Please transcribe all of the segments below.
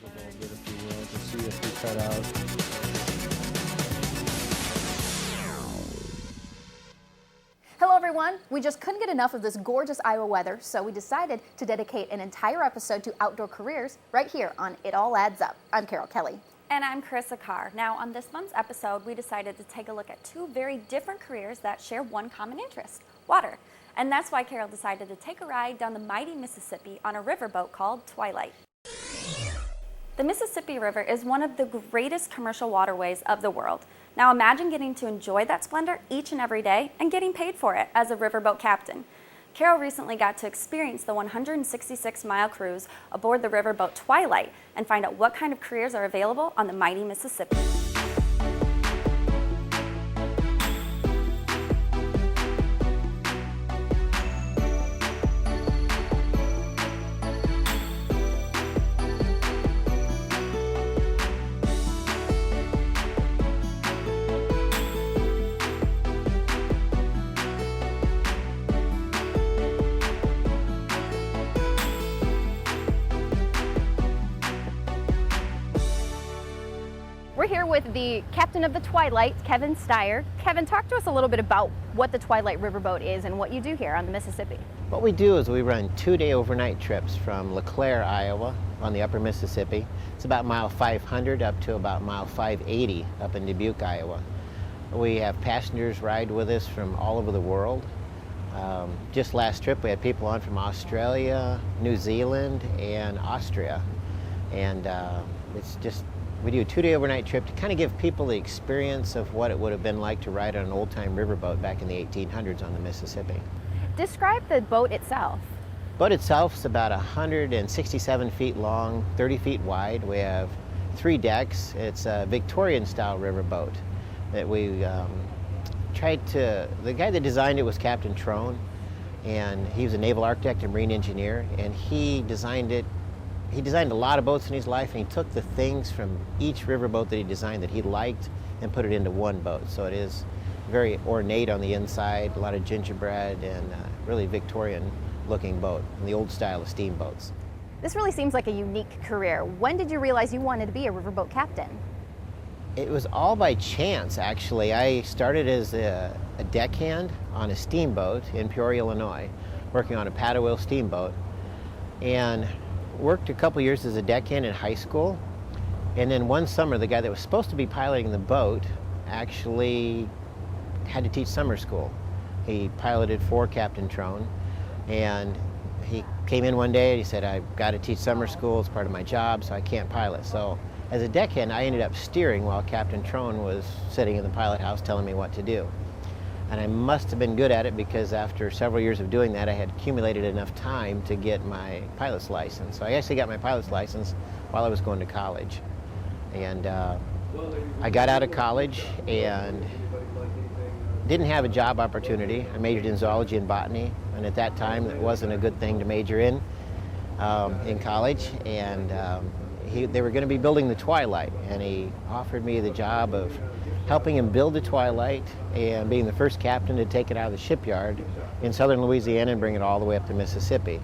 little bit if you will, to see if we cut out. Hello everyone! We just couldn't get enough of this gorgeous Iowa weather, so we decided to dedicate an entire episode to outdoor careers right here on It All Adds Up. I'm Carol Kelly. And I'm Carissa Carr. Now, on this month's episode, we decided to take a look at two very different careers that share one common interest, water. And that's why Carol decided to take a ride down the mighty Mississippi on a riverboat called Twilight. The Mississippi River is one of the greatest commercial waterways of the world. Now imagine getting to enjoy that splendor each and every day and getting paid for it as a riverboat captain. Carol recently got to experience the 166-mile cruise aboard the riverboat Twilight and find out what kind of careers are available on the mighty Mississippi. We're here with the captain of the Twilight, Kevin Styer. Kevin, talk to us a little bit about what the Twilight Riverboat is and what you do here on the Mississippi. What we do is we run 2-day overnight trips from LeClaire, Iowa, on the upper Mississippi. It's about mile 500 up to about mile 580 up in Dubuque, Iowa. We have passengers ride with us from all over the world. Just last trip we had people on from Australia, New Zealand, and Austria. And we do a 2-day overnight trip to kind of give people the experience of what it would have been like to ride on an old-time riverboat back in the 1800s on the Mississippi. Describe the boat itself. The boat itself is about 167 feet long, 30 feet wide. We have 3 decks. It's a Victorian-style riverboat that we the guy that designed it was Captain Trone, and he was a naval architect and marine engineer, and he designed a lot of boats in his life, and he took the things from each riverboat that he designed that he liked and put it into one boat. So it is very ornate on the inside, a lot of gingerbread, and really Victorian-looking boat, in the old style of steamboats. This really seems like a unique career. When did you realize you wanted to be a riverboat captain? It was all by chance, actually. I started as a deckhand on a steamboat in Peoria, Illinois, working on a paddle wheel steamboat, and worked a couple years as a deckhand in high school. And then one summer, the guy that was supposed to be piloting the boat actually had to teach summer school. He piloted for Captain Trone, and he came in one day and he said, I've got to teach summer school, it's part of my job, so I can't pilot. So as a deckhand, I ended up steering while Captain Trone was sitting in the pilot house telling me what to do. And I must have been good at it because after several years of doing that, I had accumulated enough time to get my pilot's license. So I actually got my pilot's license while I was going to college. And I got out of college and didn't have a job opportunity. I majored in zoology and botany, and at that time it wasn't a good thing to major in college. And they were going to be building the Twilight, and he offered me the job of helping him build the Twilight and being the first captain to take it out of the shipyard in southern Louisiana and bring it all the way up to Mississippi.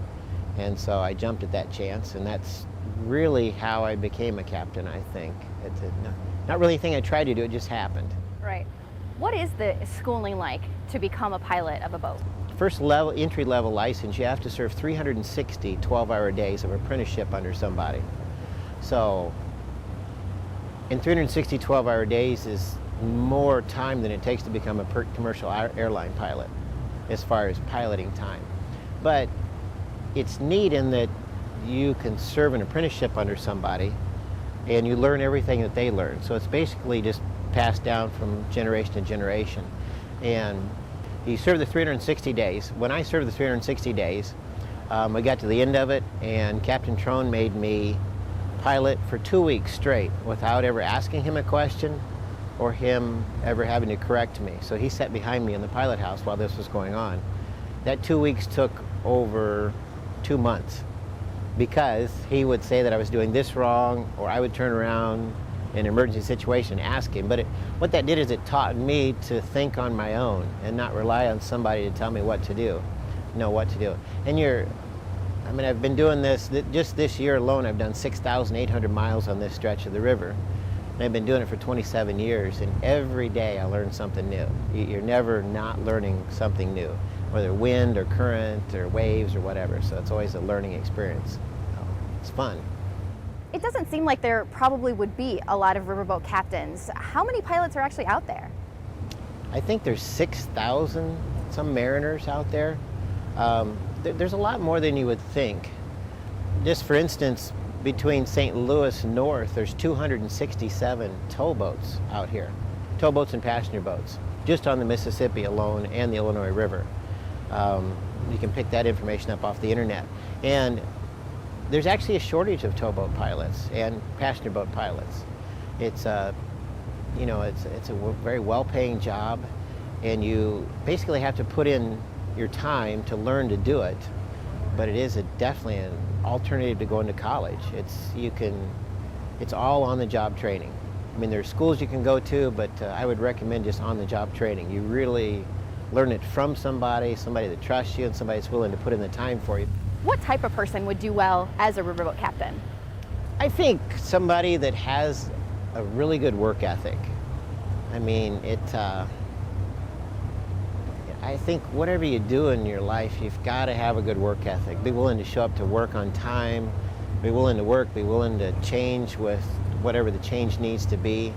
And so I jumped at that chance, and that's really how I became a captain, I think. It's not really anything I tried to do, it just happened. Right. What is the schooling like to become a pilot of a boat? First level, entry-level license, you have to serve 360 12-hour days of apprenticeship under somebody. So in 360 12-hour days is more time than it takes to become a commercial airline pilot as far as piloting time. But it's neat in that you can serve an apprenticeship under somebody and you learn everything that they learn. So it's basically just passed down from generation to generation. And you serve the 360 days. When I served the 360 days, we got to the end of it, and Captain Trone made me pilot for 2 weeks straight without ever asking him a question or him ever having to correct me. So he sat behind me in the pilot house while this was going on. That 2 weeks took over 2 months because he would say that I was doing this wrong, or I would turn around in an emergency situation and ask him. But what that did is it taught me to think on my own and not rely on somebody to tell me what to do, know what to do. And I mean, I've been doing this, just this year alone, I've done 6,800 miles on this stretch of the river. And I've been doing it for 27 years, and every day I learn something new. You're never not learning something new, whether wind or current or waves or whatever. So it's always a learning experience. It's fun. It doesn't seem like there probably would be a lot of riverboat captains. How many pilots are actually out there? I think there's 6,000 some mariners out there. There's a lot more than you would think. Just for instance, between St. Louis and north, there's 267 towboats out here. Towboats and passenger boats, just on the Mississippi alone and the Illinois River. You can pick that information up off the internet. And there's actually a shortage of towboat pilots and passenger boat pilots. It's a very well-paying job, and you basically have to put in your time to learn to do it. But it is definitely an alternative to going to college. It's all on-the-job training. I mean, there's schools you can go to, but I would recommend just on-the-job training. You really learn it from somebody that trusts you and somebody that's willing to put in the time for you. What type of person would do well as a riverboat captain? I think somebody that has a really good work ethic. I mean, I think whatever you do in your life, you've got to have a good work ethic. Be willing to show up to work on time, be willing to work, be willing to change with whatever the change needs to be.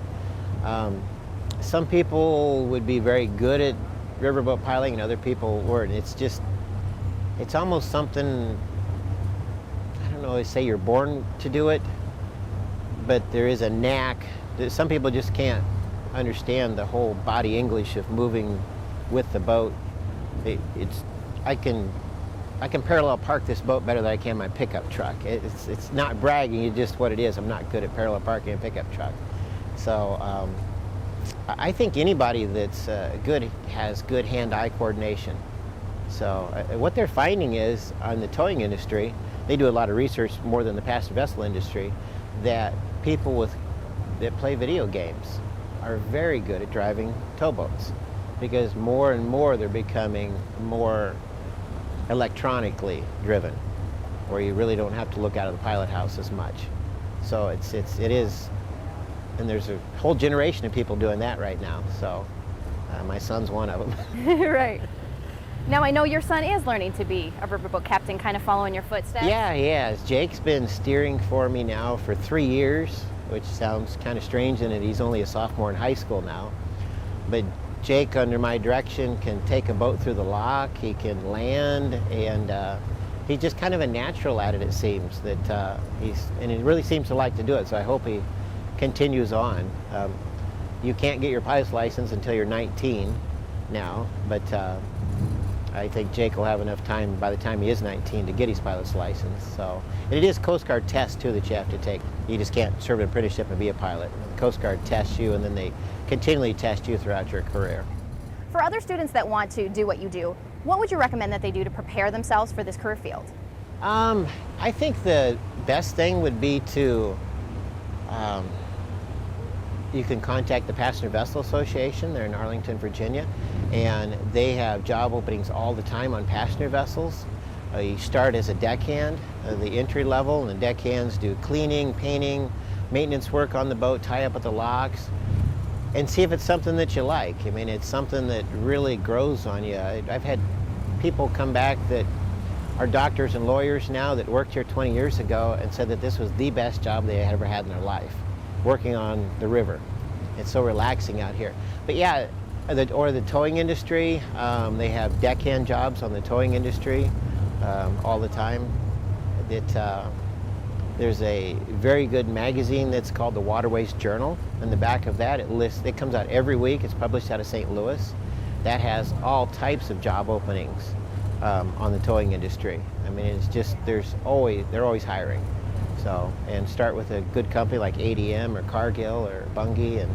Some people would be very good at riverboat piloting and other people weren't. It's almost something, I don't know, I say you're born to do it, but there is a knack. Some people just can't understand the whole body English of moving with the boat. I can parallel park this boat better than I can my pickup truck. It's not bragging, it's just what it is. I'm not good at parallel parking a pickup truck. So I think anybody that's good has good hand-eye coordination. So what they're finding is on the towing industry, they do a lot of research more than the passenger vessel industry, that people that play video games are very good at driving towboats, because more and more they're becoming more electronically driven, where you really don't have to look out of the pilot house as much. So it is, and there's a whole generation of people doing that right now. So my son's one of them. Right. Now I know your son is learning to be a riverboat captain, kind of following your footsteps. Yeah, he has. Jake's been steering for me now for 3 years, which sounds kind of strange in that he's only a sophomore in high school now. But Jake, under my direction, can take a boat through the lock, he can land, and he's just kind of a natural at it, it seems. And he really seems to like to do it, so I hope he continues on. You can't get your pilot's license until you're 19 now, but I think Jake will have enough time by the time he is 19 to get his pilot's license. So, and it is Coast Guard test too that you have to take. You just can't serve an apprenticeship and be a pilot. The Coast Guard tests you, and then they continually test you throughout your career. For other students that want to do what you do, what would you recommend that they do to prepare themselves for this career field? I think the best thing would be to you can contact the Passenger Vessel Association. They're in Arlington, Virginia, and they have job openings all the time on passenger vessels. You start as a deckhand, the entry level, and the deckhands do cleaning, painting, maintenance work on the boat, tie up at the locks, and see if it's something that you like. I mean, it's something that really grows on you. I've had people come back that are doctors and lawyers now that worked here 20 years ago and said that this was the best job they had ever had in their life, working on the river. It's so relaxing out here. But yeah, the towing industry, they have deckhand jobs on the towing industry all the time. There's a very good magazine that's called the Waterways Journal. In the back of that, it comes out every week. It's published out of St. Louis. That has all types of job openings on the towing industry. I mean, it's just, they're always hiring. So, and start with a good company like ADM or Cargill or Bunge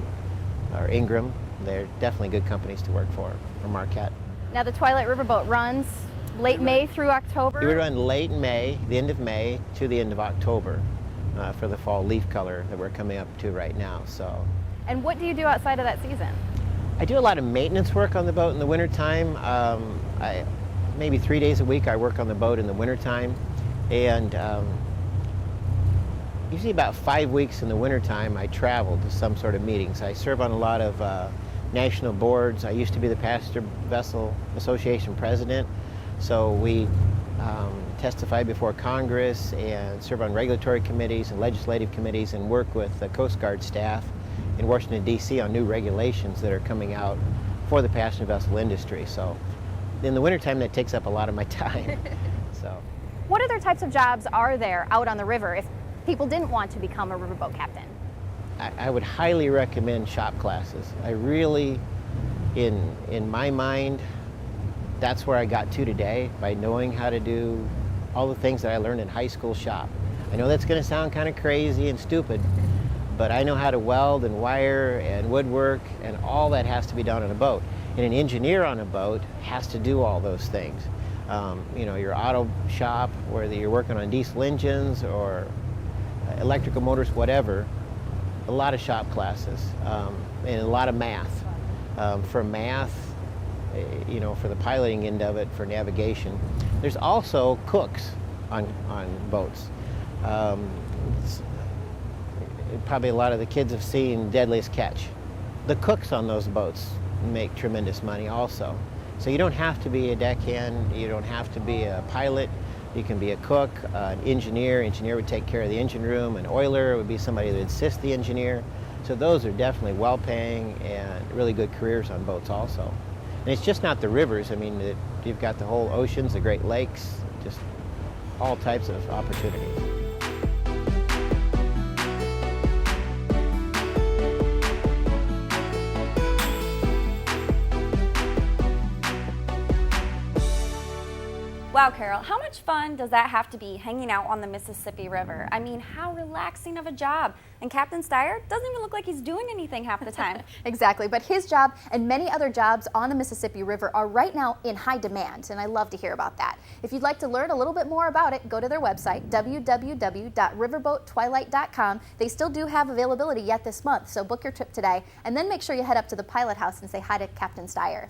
or Ingram. They're definitely good companies to work for, or Marquette. Now the Twilight Riverboat runs late May through October? We run late May, the end of May to the end of October for the fall leaf color that we're coming up to right now. So. And what do you do outside of that season? I do a lot of maintenance work on the boat in the wintertime. Maybe 3 days a week I work on the boat in the wintertime. And usually about 5 weeks in the wintertime, I travel to some sort of meetings. I serve on a lot of national boards. I used to be the Passenger Vessel Association president, so we testify before Congress and serve on regulatory committees and legislative committees and work with the Coast Guard staff in Washington, D.C. on new regulations that are coming out for the passenger vessel industry. So in the wintertime, that takes up a lot of my time. So, What other types of jobs are there out on the river if people didn't want to become a riverboat captain? I would highly recommend shop classes. I really, in my mind, that's where I got to today, by knowing how to do all the things that I learned in high school shop. I know that's going to sound kind of crazy and stupid, but I know how to weld and wire and woodwork, and all that has to be done on a boat. And an engineer on a boat has to do all those things. You know, your auto shop, whether you're working on diesel engines or electrical motors, whatever, a lot of shop classes and a lot of math. For math, you know, for the piloting end of it, for navigation. There's also cooks on boats. Probably a lot of the kids have seen Deadliest Catch. The cooks on those boats make tremendous money also. So you don't have to be a deckhand, you don't have to be a pilot, you can be a cook, an engineer. Engineer would take care of the engine room. An oiler would be somebody that would assist the engineer. So those are definitely well-paying and really good careers on boats also. And it's just not the rivers. I mean, you've got the whole oceans, the Great Lakes, just all types of opportunities. Wow, Carol, how much fun does that have to be hanging out on the Mississippi River? I mean, how relaxing of a job. And Captain Styer doesn't even look like he's doing anything half the time. Exactly, but his job and many other jobs on the Mississippi River are right now in high demand, and I love to hear about that. If you'd like to learn a little bit more about it, go to their website, www.riverboattwilightcom. They still do have availability yet this month, so book your trip today, and then make sure you head up to the pilot house and say hi to Captain Styer.